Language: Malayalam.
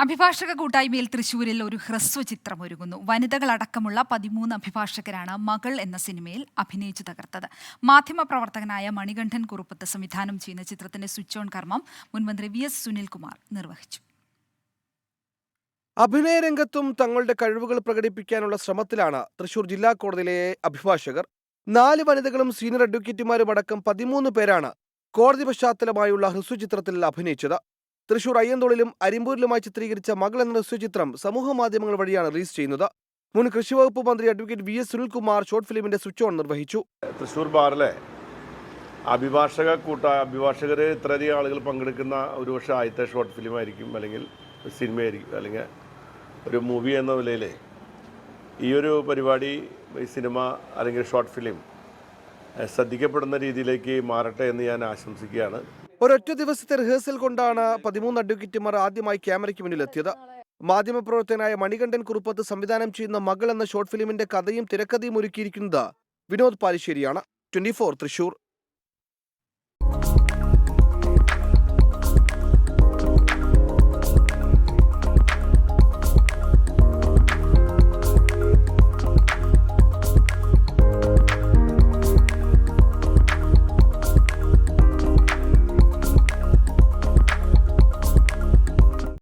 അഭിഭാഷക കൂട്ടായ്മയിൽ തൃശൂരിൽ ഒരു ഹ്രസ്വചിത്രം ഒരുങ്ങുന്നു. വനിതകളടക്കമുള്ള 13 അഭിഭാഷകരാണ് മകൾ എന്ന സിനിമയിൽ അഭിനയിച്ചു തകർത്തത്. മാധ്യമപ്രവർത്തകനായ മണികണ്ഠൻ കുറുപ്പത്ത് സംവിധാനം ചെയ്യുന്ന ചിത്രത്തിന്റെ സ്വിച്ച് ഓൺ കർമ്മം മുൻമന്ത്രി VS സുനിൽകുമാർ നിർവഹിച്ചു. അഭിനയരംഗത്തും തങ്ങളുടെ കഴിവുകൾ പ്രകടിപ്പിക്കാനുള്ള ശ്രമത്തിലാണ് തൃശൂർ ജില്ലാ കോടതിയിലെ അഭിഭാഷകർ. 4 വനിതകളും സീനിയർ അഡ്വക്കേറ്റുമാരും അടക്കം 13 പേരാണ് കോടതി പശ്ചാത്തലമായുള്ള ഹ്രസ്വചിത്രത്തിൽ അഭിനയിച്ചത്. തൃശൂർ അയ്യന്തോളിലും അരിമ്പൂരിലുമായി ചിത്രീകരിച്ച മകൾ എന്ന ഹ്രസ്വചിത്രം സമൂഹ മാധ്യമങ്ങൾ വഴിയാണ് റിലീസ് ചെയ്യുന്നത്. മുൻ കൃഷിവകുപ്പ് മന്ത്രി അഡ്വക്കേറ്റ് VS സുനിൽകുമാർ ഷോർട്ട് ഫിലിമിന്റെ സ്വിച്ച് ഓൺ നിർവഹിച്ചു. തൃശൂർ ബാറിലെ അഭിഭാഷകർ ഇത്രയധികം ആളുകൾ പങ്കെടുക്കുന്ന ഒരുപക്ഷെ ആദ്യത്തെ ഷോർട്ട് ഫിലിമായിരിക്കും, അല്ലെങ്കിൽ സിനിമയായിരിക്കും, അല്ലെങ്കിൽ ഒരു മൂവി എന്ന നിലയിൽ ഈ ഒരു പരിപാടി, ഈ സിനിമ അല്ലെങ്കിൽ ഷോർട്ട് ഫിലിം ശ്രദ്ധിക്കപ്പെടുന്ന രീതിയിലേക്ക് മാറട്ടെ എന്ന് ഞാൻ ആശംസിക്കുകയാണ്. ഒരൊറ്റ ദിവസത്തെ റിഹേഴ്സൽ കൊണ്ടാണ് 13 അഡ്വക്കേറ്റുമാർ ആദ്യമായി ക്യാമറയ്ക്ക് മുന്നിലെത്തിയത്. മാധ്യമപ്രവർത്തകനായ മണികണ്ഠൻ കുറുപ്പത്ത് സംവിധാനം ചെയ്യുന്ന മകൾ എന്ന ഷോർട്ട് ഫിലിമിന്റെ കഥയും തിരക്കഥയും ഒരുക്കിയിരിക്കുന്നത് വിനോദ് പാലിശ്ശേരിയാണ്. 24 തൃശൂർ.